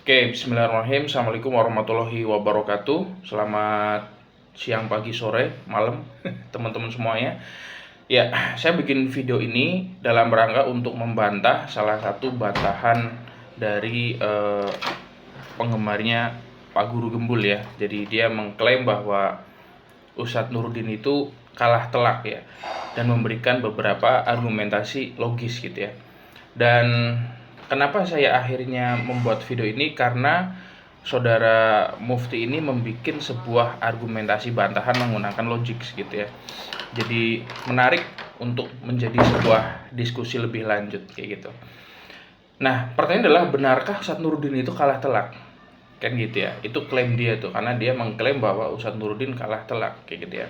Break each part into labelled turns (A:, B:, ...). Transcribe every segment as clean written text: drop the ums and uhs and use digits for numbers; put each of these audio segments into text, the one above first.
A: Oke, bismillahirrahmanirrahim. Assalamualaikum warahmatullahi wabarakatuh. Selamat siang, pagi, sore, malam, teman-teman semuanya. Ya, saya bikin video ini dalam rangka untuk membantah salah satu bantahan dari penggemarnya Pak Guru Gembul ya. Jadi dia mengklaim bahwa Ustadz Nurdin itu kalah telak ya, dan memberikan beberapa argumentasi logis gitu ya. Dan kenapa saya akhirnya membuat video ini, karena saudara Mufti ini membuat sebuah argumentasi bantahan menggunakan logik gitu ya. Jadi menarik untuk menjadi sebuah diskusi lebih lanjut kayak gitu. Nah, pertanyaan adalah, benarkah Ustadz Nurdin itu kalah telak? Kan gitu ya. Itu klaim dia tuh, karena dia mengklaim bahwa Ustadz Nurdin kalah telak kayak gitu ya.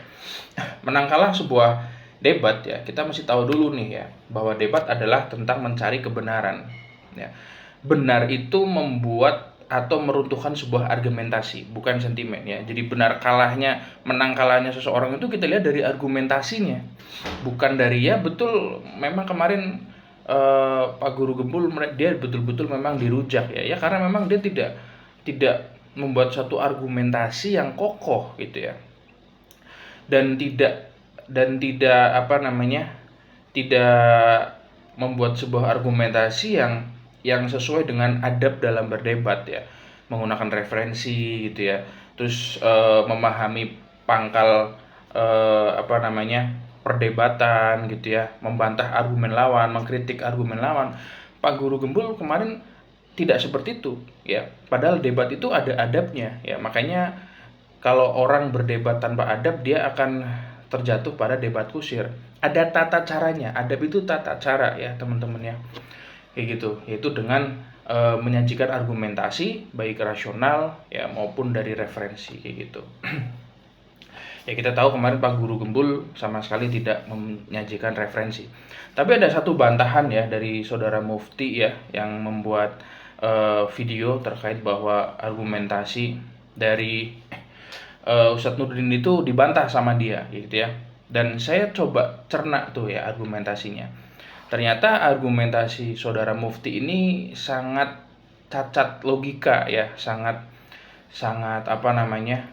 A: Menang kalah sebuah debat ya, kita mesti tahu dulu nih ya, bahwa debat adalah tentang mencari kebenaran ya. Benar itu membuat atau meruntuhkan sebuah argumentasi, bukan sentimen ya. Jadi benar kalahnya, menang kalahnya seseorang itu kita lihat dari argumentasinya, bukan dari ya betul memang kemarin Pak Guru Gembul dia betul-betul memang dirujak ya, karena memang dia tidak membuat satu argumentasi yang kokoh gitu ya, dan tidak apa namanya, tidak membuat sebuah argumentasi yang sesuai dengan adab dalam berdebat ya, menggunakan referensi gitu ya, terus memahami pangkal apa namanya, perdebatan gitu ya, membantah argumen lawan, mengkritik argumen lawan. Pak Guru Gembul kemarin tidak seperti itu ya, padahal debat itu ada adabnya ya. Makanya kalau orang berdebat tanpa adab, dia akan terjatuh pada debat kusir. Ada tata caranya, adab itu tata cara ya teman-teman ya, kayak gitu, yaitu dengan menyajikan argumentasi baik rasional ya maupun dari referensi kayak gitu. Ya kita tahu kemarin Pak Guru Gembul sama sekali tidak menyajikan referensi. Tapi ada satu bantahan ya dari saudara Mufti ya, yang membuat video terkait bahwa argumentasi dari Ustadz Nurdin itu dibantah sama dia gitu ya. Dan saya coba cerna tuh ya argumentasinya. Ternyata argumentasi saudara Mufti ini sangat cacat logika ya, sangat apa namanya,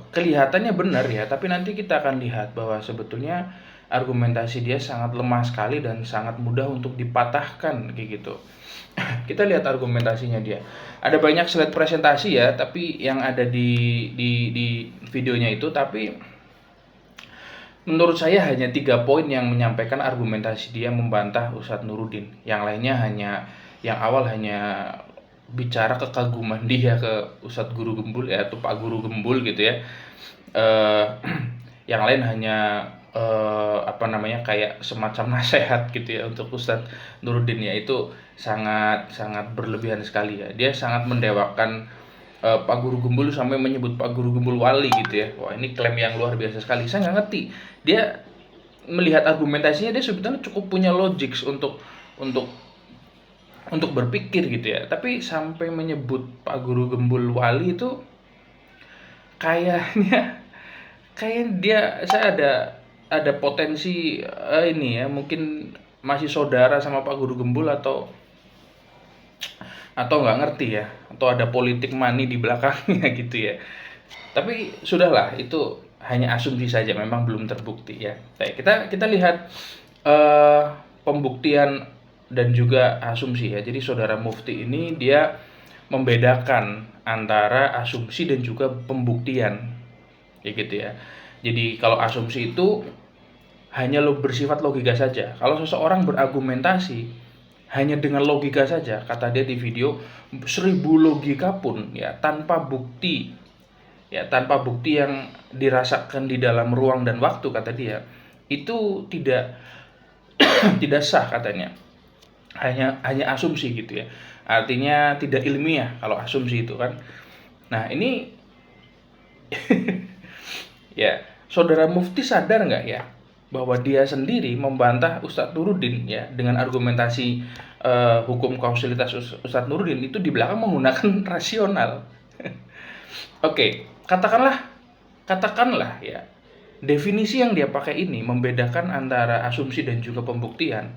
A: kelihatannya benar ya, tapi nanti kita akan lihat bahwa sebetulnya argumentasi dia sangat lemah sekali dan sangat mudah untuk dipatahkan kayak gitu. Kita lihat argumentasinya dia. Ada banyak slide presentasi ya, tapi yang ada di videonya itu, tapi menurut saya hanya 3 poin yang menyampaikan argumentasi dia membantah Ustadz Nurdin. Yang lainnya yang awal hanya bicara kekaguman dia ke Ustadz Guru Gembul ya, atau Pak Guru Gembul gitu ya. Yang lain hanya apa namanya, kayak semacam nasihat gitu ya untuk Ustadz Nurdin ya. Itu sangat berlebihan sekali ya. Dia sangat mendewakan Pak Guru Gembul sampai menyebut Pak Guru Gembul wali gitu ya. Wah, ini klaim yang luar biasa sekali. Saya nggak ngerti, dia melihat argumentasinya, dia sebetulnya cukup punya logik untuk berpikir gitu ya. Tapi sampai menyebut Pak Guru Gembul wali itu kayaknya dia, saya ada potensi ini ya, mungkin masih saudara sama Pak Guru Gembul atau nggak ngerti ya, atau ada politik money di belakangnya gitu ya. Tapi sudahlah, itu hanya asumsi saja, memang belum terbukti ya. Baik, kita lihat pembuktian dan juga asumsi ya. Jadi saudara Mufti ini dia membedakan antara asumsi dan juga pembuktian ya gitu ya. Jadi kalau asumsi itu hanya bersifat logika saja. Kalau seseorang berargumentasi hanya dengan logika saja, kata dia di video, 1000 logika pun ya, tanpa bukti yang dirasakan di dalam ruang dan waktu, kata dia, itu tidak tidak sah katanya. Hanya asumsi gitu ya. Artinya tidak ilmiah kalau asumsi itu kan. Nah, ini ya, saudara Mufti sadar nggak ya bahwa dia sendiri membantah Ustadz Nurdin ya dengan argumentasi hukum kausalitas Ustadz Nurdin itu di belakang menggunakan rasional. Oke, katakanlah ya, definisi yang dia pakai ini membedakan antara asumsi dan juga pembuktian.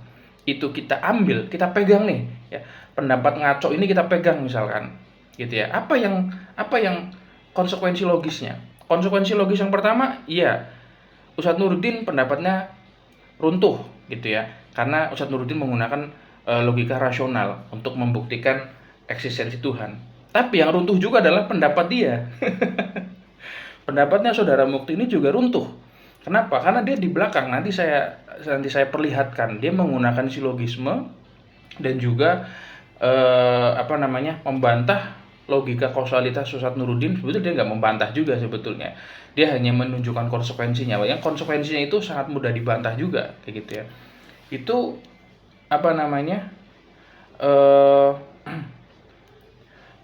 A: Itu kita ambil, kita pegang nih ya. Pendapat ngaco ini kita pegang misalkan. gitu ya. Apa yang konsekuensi logisnya? Konsekuensi logis yang pertama, iya, Ustadz Nuruddin pendapatnya runtuh gitu ya. Karena Ustadz Nuruddin menggunakan logika rasional untuk membuktikan eksistensi Tuhan. Tapi yang runtuh juga adalah pendapat dia. Pendapatnya Saudara Mukti ini juga runtuh. Kenapa? Karena dia di belakang, nanti saya perlihatkan, dia menggunakan silogisme dan juga membantah logika kausalitas Ustadz Nuruddin. Sebetulnya dia nggak membantah juga sebetulnya. Dia hanya menunjukkan konsekuensinya. Yang konsekuensinya itu sangat mudah dibantah juga, kayak gitu ya. Itu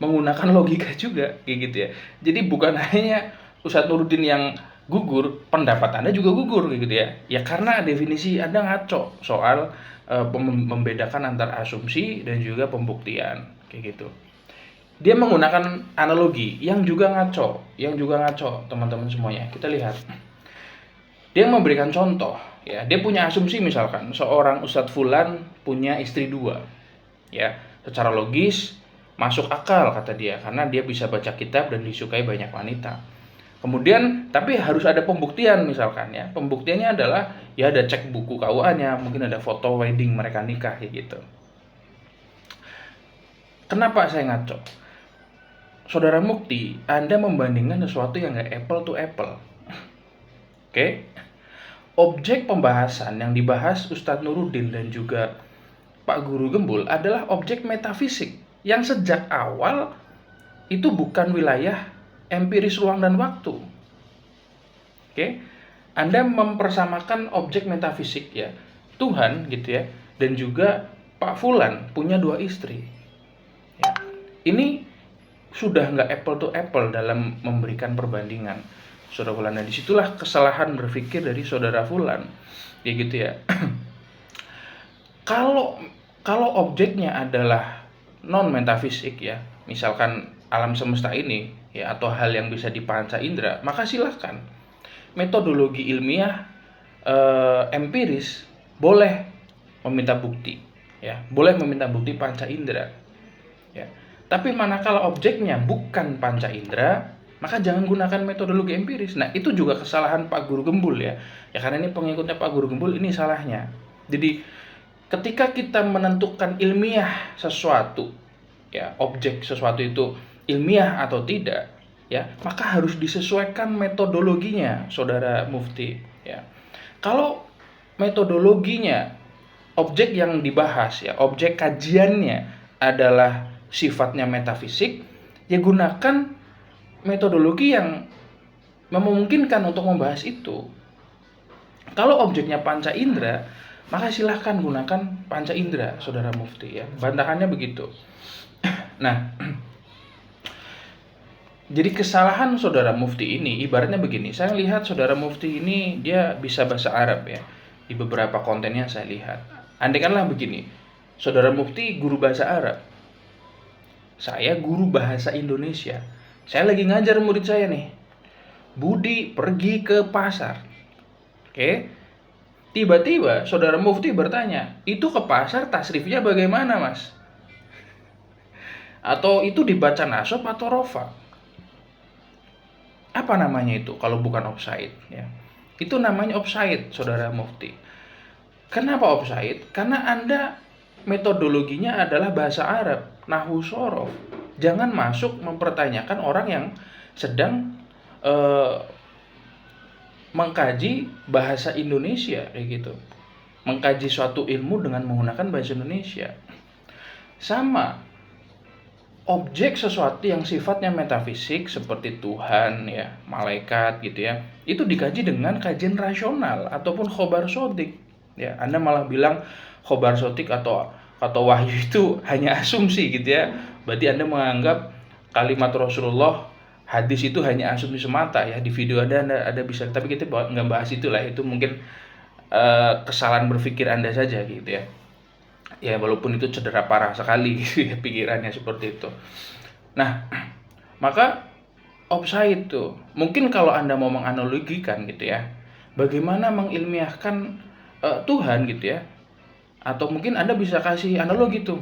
A: menggunakan logika juga, kayak gitu ya. Jadi bukan hanya Ustadz Nuruddin yang gugur, pendapat Anda juga gugur, kayak gitu ya. Ya karena definisi Anda ngaco soal membedakan antara asumsi dan juga pembuktian, kayak gitu. Dia menggunakan analogi yang juga ngaco, teman-teman semuanya. Kita lihat. Dia memberikan contoh, ya. Dia punya asumsi misalkan seorang Ustadz Fulan punya istri 2. Ya, secara logis masuk akal kata dia karena dia bisa baca kitab dan disukai banyak wanita. Kemudian tapi harus ada pembuktian misalkan ya. Pembuktiannya adalah ya ada cek buku KUA-nya, mungkin ada foto wedding mereka nikah kayak gitu. Kenapa saya ngaco? Saudara Mukti, Anda membandingkan sesuatu yang nggak apple to apple. Oke? Objek pembahasan yang dibahas Ustadz Nuruddin dan juga Pak Guru Gembul adalah objek metafisik yang sejak awal itu bukan wilayah empiris ruang dan waktu. Oke? Anda mempersamakan objek metafisik ya, Tuhan gitu ya, dan juga Pak Fulan punya 2 istri. Ya. Ini sudah nggak apple to apple dalam memberikan perbandingan. Saudara Fulan, nah disitulah kesalahan berpikir dari Saudara Fulan, ya gitu ya. Kalau objeknya adalah non metafisik ya, misalkan alam semesta ini ya, atau hal yang bisa dipanca indera, maka silahkan metodologi ilmiah empiris boleh meminta bukti ya, boleh meminta bukti panca indera ya. Tapi manakala objeknya bukan panca indera, maka jangan gunakan metodologi empiris. Nah, itu juga kesalahan Pak Guru Gembul ya. Ya karena ini pengikutnya Pak Guru Gembul, ini salahnya. Jadi ketika kita menentukan ilmiah sesuatu, ya, objek sesuatu itu ilmiah atau tidak, ya, maka harus disesuaikan metodologinya, Saudara Mufti, ya. Kalau metodologinya objek yang dibahas ya, objek kajiannya adalah sifatnya metafisik, ya gunakan metodologi yang memungkinkan untuk membahas itu. Kalau objeknya panca indera, maka silahkan gunakan panca indera, Saudara Mufti ya. Bantahannya begitu. Nah, jadi kesalahan Saudara Mufti ini ibaratnya begini. Saya lihat Saudara Mufti ini dia bisa bahasa Arab ya. Di beberapa kontennya saya lihat. Andaikanlah begini, Saudara Mufti guru bahasa Arab, saya guru bahasa Indonesia. Saya lagi ngajar murid saya nih, Budi pergi ke pasar. Oke. Tiba-tiba Saudara Mufti bertanya, itu ke pasar tasrifnya bagaimana mas? Atau itu dibaca nasab atau rofa? Apa namanya itu kalau bukan offside ya? Itu namanya offside, Saudara Mufti. Kenapa offside? Karena Anda metodologinya adalah bahasa Arab, nahwu shorof. Jangan masuk mempertanyakan orang yang sedang mengkaji bahasa Indonesia kayak gitu. Mengkaji suatu ilmu dengan menggunakan bahasa Indonesia. Sama, objek sesuatu yang sifatnya metafisik seperti Tuhan ya, malaikat gitu ya, itu dikaji dengan kajian rasional ataupun khobar sodik ya. Anda malah bilang khobar sodik atau wahyu itu hanya asumsi gitu ya. Berarti Anda menganggap kalimat Rasulullah, hadis itu hanya asumsi semata ya. Di video ada bisa, tapi kita nggak bahas itulah. Itu mungkin kesalahan berpikir Anda saja gitu ya. Ya walaupun itu cedera parah sekali gitu ya, pikirannya seperti itu. Nah, maka offside itu mungkin kalau Anda mau menganalogikan gitu ya, bagaimana mengilmiahkan Tuhan gitu ya, atau mungkin Anda bisa kasih analogi tuh,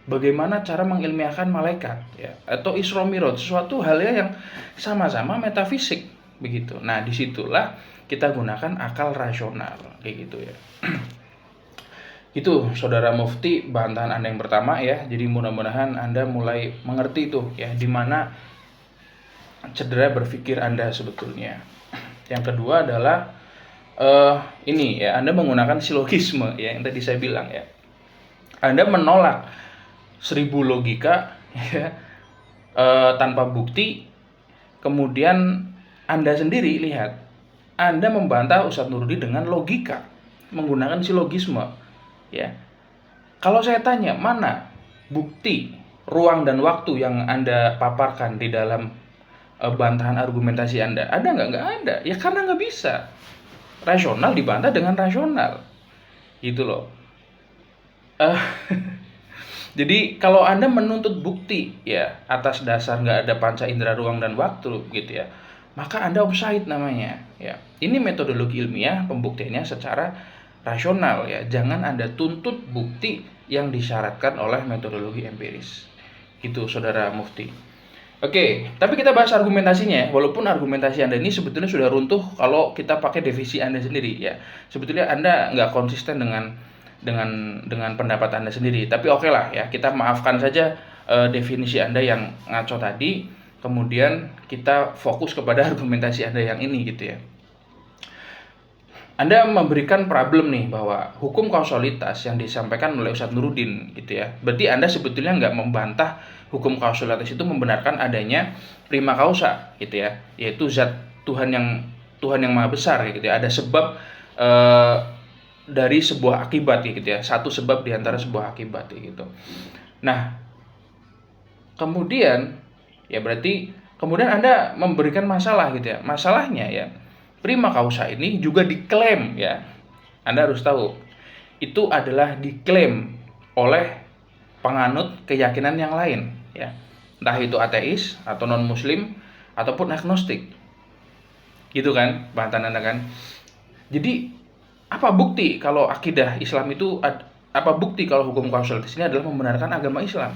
A: bagaimana cara mengilmiahkan malaikat ya, atau Isra Mi'raj, sesuatu hal yang sama-sama metafisik begitu. Nah, disitulah kita gunakan akal rasional kayak gitu ya. Itu Saudara Mufti bantahan Anda yang pertama ya. Jadi mudah-mudahan Anda mulai mengerti tuh ya di mana cedera berpikir Anda sebetulnya. Yang kedua adalah ini ya, Anda menggunakan silogisme ya yang tadi saya bilang ya. Anda menolak 1000 logika ya, tanpa bukti, kemudian Anda sendiri lihat, Anda membantah Ustadz Nuruddin dengan logika, menggunakan silogisme ya. Kalau saya tanya, mana bukti, ruang dan waktu yang Anda paparkan di dalam bantahan argumentasi Anda? Ada nggak? Nggak ada. Ya karena nggak bisa. Rasional dibantah dengan rasional. Gitu loh. Jadi kalau Anda menuntut bukti ya atas dasar nggak ada panca indera ruang dan waktu gitu ya, maka Anda offside namanya ya. Ini metodologi ilmiah pembuktiannya secara rasional ya. Jangan Anda tuntut bukti yang disyaratkan oleh metodologi empiris. Gitu Saudara Mufti. Oke, tapi kita bahas argumentasinya ya. Walaupun argumentasi Anda ini sebetulnya sudah runtuh kalau kita pakai definisi Anda sendiri ya. Sebetulnya Anda nggak konsisten dengan pendapat Anda sendiri. Tapi oke lah ya, kita maafkan saja definisi Anda yang ngaco tadi. Kemudian kita fokus kepada argumentasi Anda yang ini gitu ya. Anda memberikan problem nih bahwa hukum kausalitas yang disampaikan oleh Ustadz Nuruddin gitu ya. Berarti Anda sebetulnya nggak membantah hukum kausalitas itu membenarkan adanya prima causa gitu ya, yaitu zat Tuhan yang maha besar gitu ya. Ada sebab dari sebuah akibat gitu ya. Satu sebab di antara sebuah akibat gitu. Nah, kemudian ya berarti kemudian Anda memberikan masalah gitu ya. Masalahnya ya, prima causa ini juga diklaim ya. Anda harus tahu, itu adalah diklaim oleh penganut keyakinan yang lain ya. Entah itu ateis atau non muslim ataupun agnostik. Gitu kan, bantahan Anda kan. Jadi apa bukti kalau akidah Islam itu apa bukti kalau hukum kausalitas ini adalah membenarkan agama Islam?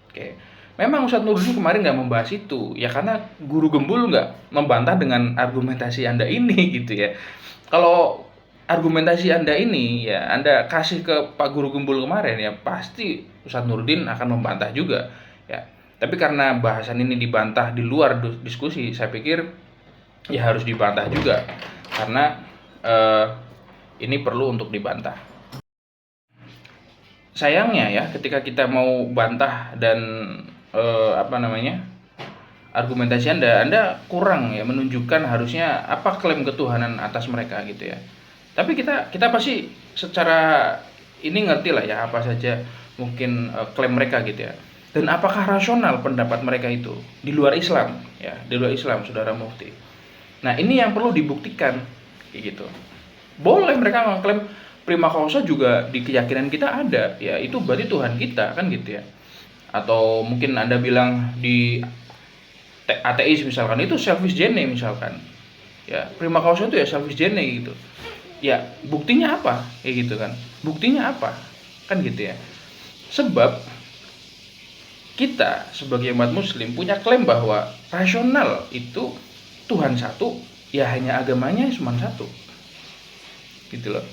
A: Oke. Memang Ustadz Nuruddin kemarin nggak membahas itu, ya karena guru gembul nggak membantah dengan argumentasi Anda ini gitu ya. Kalau argumentasi Anda ini ya Anda kasih ke Pak Guru Gembul kemarin ya pasti Ustadz Nuruddin akan membantah juga ya. Tapi karena bahasan ini dibantah di luar diskusi, saya pikir ya harus dibantah juga karena ini perlu untuk dibantah. Sayangnya ya ketika kita mau bantah dan argumentasi Anda kurang ya menunjukkan harusnya apa klaim ketuhanan atas mereka gitu ya. Tapi kita pasti secara ini ngerti lah ya apa saja mungkin klaim mereka gitu ya. Dan apakah rasional pendapat mereka itu di luar Islam ya, di luar Islam Saudara Mufti. Nah, ini yang perlu dibuktikan kayak gitu. Boleh mereka mengklaim prima causa juga di keyakinan kita ada ya, itu berarti Tuhan kita kan gitu ya. Atau mungkin Anda bilang di ateis misalkan itu selfish gene misalkan ya, prima causa itu ya selfish gene gitu ya. Buktinya apa kayak gitu kan, buktinya apa kan gitu ya. Sebab kita sebagai umat muslim punya klaim bahwa rasional itu Tuhan satu ya, hanya agamanya cuma satu gitu loh.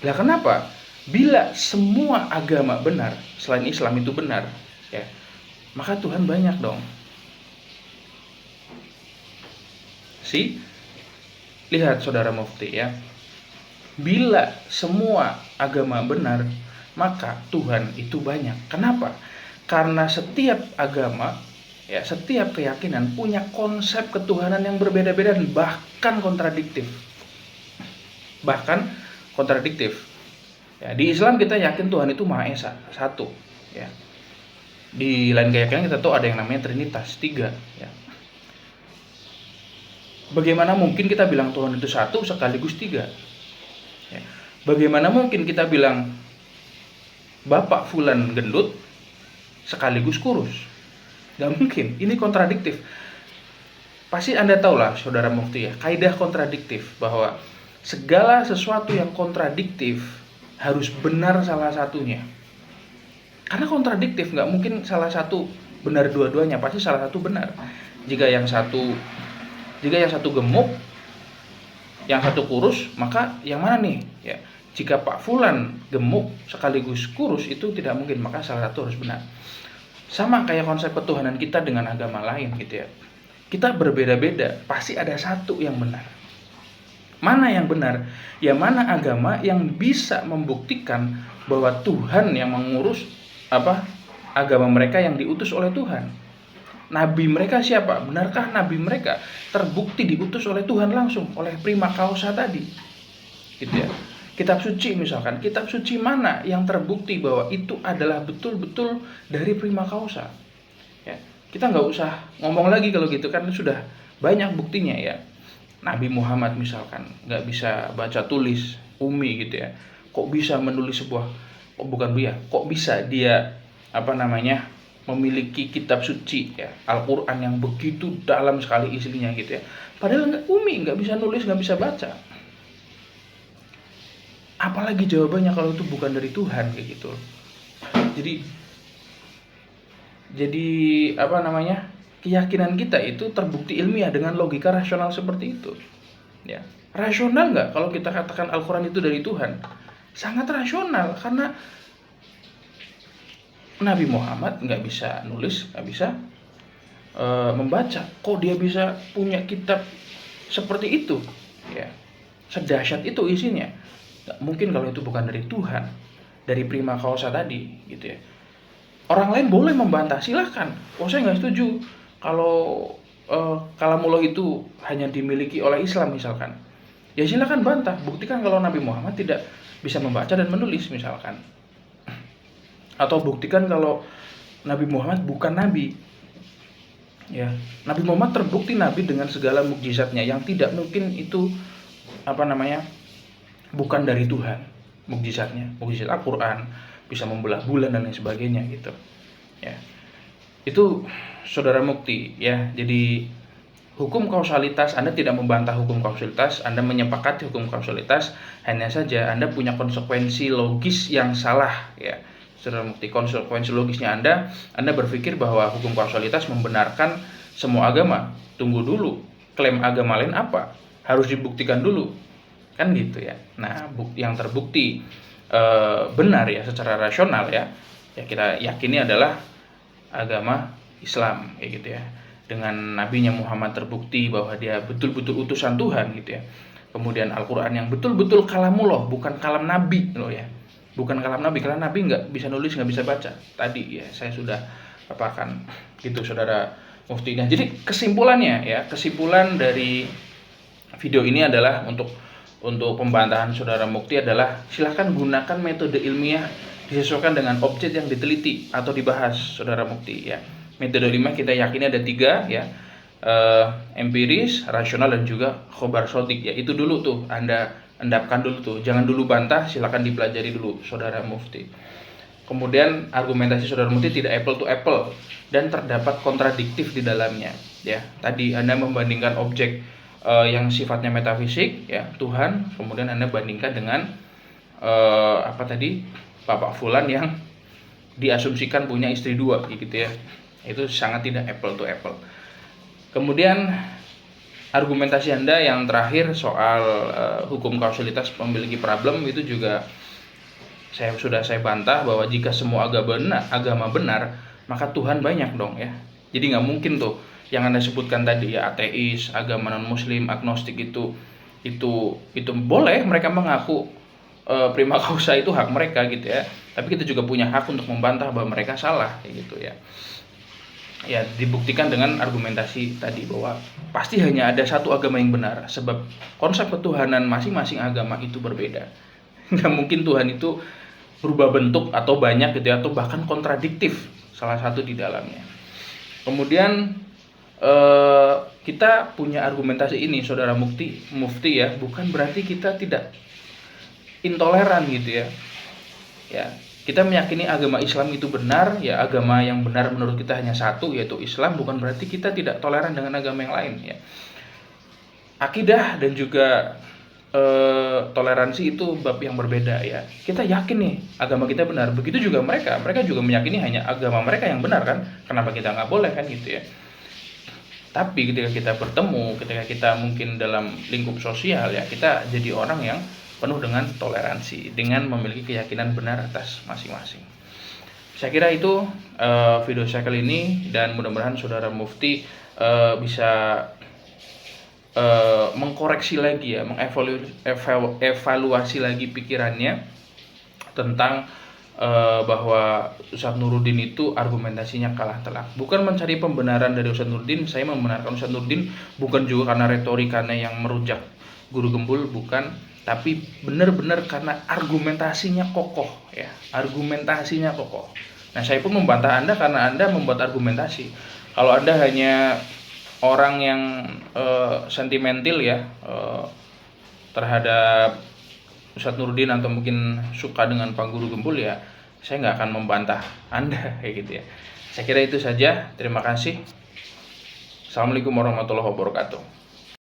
A: Lah kenapa bila semua agama benar selain Islam itu benar ya, maka Tuhan banyak dong. Lihat Saudara Mufti ya, bila semua agama benar maka Tuhan itu banyak. Kenapa? Karena setiap agama ya, setiap keyakinan punya konsep ketuhanan yang berbeda-beda dan bahkan kontradiktif. Ya, di Islam kita yakin Tuhan itu Maha Esa, satu ya. Di lain keyakinan kita tahu ada yang namanya Trinitas, tiga ya. Bagaimana mungkin kita bilang Tuhan itu satu sekaligus tiga ya. Bagaimana mungkin kita bilang Bapak Fulan gendut sekaligus kurus? Gak mungkin, ini kontradiktif. Pasti Anda tahu lah Saudara Mufti ya, kaidah kontradiktif, bahwa segala sesuatu yang kontradiktif harus benar salah satunya. Karena kontradiktif, nggak mungkin salah satu benar dua-duanya, pasti salah satu benar. Jika yang satu gemuk, yang satu kurus, maka yang mana nih? Ya, jika Pak Fulan gemuk sekaligus kurus, itu tidak mungkin, maka salah satu harus benar. Sama kayak konsep ketuhanan kita dengan agama lain gitu ya. Kita berbeda-beda, pasti ada satu yang benar. Mana yang benar? Ya mana agama yang bisa membuktikan bahwa Tuhan yang mengurus agama mereka yang diutus oleh Tuhan. Nabi mereka siapa? Benarkah nabi mereka terbukti diutus oleh Tuhan langsung, oleh prima causa tadi? Gitu ya. Kitab suci misalkan, kitab suci mana yang terbukti bahwa itu adalah betul-betul dari prima causa? Ya, kita nggak usah ngomong lagi kalau gitu kan, sudah banyak buktinya ya. Nabi Muhammad misalkan nggak bisa baca tulis, umi gitu ya. Kok bisa menulis kok bisa dia memiliki kitab suci ya, Al-Quran yang begitu dalam sekali isinya gitu ya. Padahal nggak bisa nulis, nggak bisa baca. Apalagi jawabannya kalau itu bukan dari Tuhan kayak gitu. Jadi keyakinan kita itu terbukti ilmiah dengan logika rasional seperti itu. Ya, rasional nggak kalau kita katakan Al-Quran itu dari Tuhan? Sangat rasional, karena Nabi Muhammad nggak bisa nulis, nggak bisa membaca. Kok dia bisa punya kitab seperti itu? Ya, sedahsyat itu isinya. Nggak mungkin kalau itu bukan dari Tuhan, dari prima causa tadi, gitu ya. Orang lain boleh membantah, silahkan. Saya nggak setuju kalau kalamullah itu hanya dimiliki oleh Islam misalkan. Ya silahkan bantah, buktikan kalau Nabi Muhammad tidak bisa membaca dan menulis misalkan. Atau buktikan kalau Nabi Muhammad bukan nabi. Ya, Nabi Muhammad terbukti nabi dengan segala mukjizatnya yang tidak mungkin itu bukan dari Tuhan. Mukjizat Al-Quran, bisa membelah bulan dan lain sebagainya gitu. Ya. Itu saudara mukti ya. Jadi hukum kausalitas, Anda tidak membantah hukum kausalitas, Anda menyepakati hukum kausalitas, hanya saja Anda punya konsekuensi logis yang salah ya. Saudara mukti, konsekuensi logisnya Anda berpikir bahwa hukum kausalitas membenarkan semua agama. Tunggu dulu, klaim agama lain apa? Harus dibuktikan dulu. Kan gitu ya. Nah, yang terbukti benar ya secara rasional ya kita yakini adalah agama Islam kayak gitu ya, dengan nabinya Muhammad terbukti bahwa dia betul-betul utusan Tuhan gitu ya. Kemudian Al-Quran yang betul-betul kalamullah, bukan kalam nabi loh ya, bukan kalam nabi, karena nabi nggak bisa nulis, nggak bisa baca tadi ya, saya sudah paparkan gitu saudara mufti. Nah, jadi kesimpulan dari video ini adalah untuk pembantahan saudara mukti adalah silahkan gunakan metode ilmiah disesuaikan dengan objek yang diteliti atau dibahas saudara mukti ya. Metode ilmiah kita yakini ada 3 ya, empiris, rasional, dan juga khobar sodik ya. Itu dulu tuh Anda endapkan dulu tuh, jangan dulu bantah, silahkan dipelajari dulu saudara mufti. Kemudian argumentasi saudara mufti tidak apple to apple dan terdapat kontradiktif di dalamnya ya. Tadi Anda membandingkan objek yang sifatnya metafisik ya, Tuhan, kemudian Anda bandingkan dengan Bapak Fulan yang diasumsikan punya istri 2 gitu ya. Itu sangat tidak apple to apple. Kemudian argumentasi Anda yang terakhir soal hukum kausalitas memiliki problem, itu juga saya bantah bahwa jika semua agama benar, maka Tuhan banyak dong ya. Jadi nggak mungkin tuh yang Anda sebutkan tadi ya, ateis, agama non muslim, agnostik itu boleh mereka mengaku prima causa, itu hak mereka gitu ya. Tapi kita juga punya hak untuk membantah bahwa mereka salah kayak gitu ya. Ya, dibuktikan dengan argumentasi tadi bahwa pasti hanya ada satu agama yang benar, sebab konsep ketuhanan masing-masing agama itu berbeda. Nggak mungkin Tuhan itu berubah bentuk atau banyak gitu ya, atau bahkan kontradiktif salah satu di dalamnya. Kemudian kita punya argumentasi ini saudara mufti ya, bukan berarti kita tidak intoleran gitu ya. Ya, kita meyakini agama Islam itu benar ya, agama yang benar menurut kita hanya satu, yaitu Islam, bukan berarti kita tidak toleran dengan agama yang lain ya. Akidah dan juga toleransi itu bab yang berbeda ya. Kita yakin nih agama kita benar. Begitu juga mereka juga meyakini hanya agama mereka yang benar kan. Kenapa kita nggak boleh kan gitu ya. Tapi ketika kita bertemu, ketika kita mungkin dalam lingkup sosial ya, kita jadi orang yang penuh dengan toleransi, dengan memiliki keyakinan benar atas masing-masing. Saya kira itu video saya kali ini, dan mudah-mudahan saudara Mufti bisa mengkoreksi lagi ya, mengevaluasi lagi pikirannya tentang bahwa Ustadz Nuruddin itu argumentasinya kalah telak. Bukan mencari pembenaran dari Ustadz Nuruddin, saya membenarkan Ustadz Nuruddin bukan juga karena retorikanya yang merujak guru gembul, bukan, tapi benar-benar karena argumentasinya kokoh ya, argumentasinya kokoh. Nah, saya pun membantah Anda karena Anda membuat argumentasi. Kalau Anda hanya orang yang sentimental ya terhadap Ustadz Nuruddin atau mungkin suka dengan Pak Guru Gembul ya, saya nggak akan membantah Anda kayak gitu ya. Saya kira itu saja. Terima kasih. Assalamualaikum warahmatullahi wabarakatuh.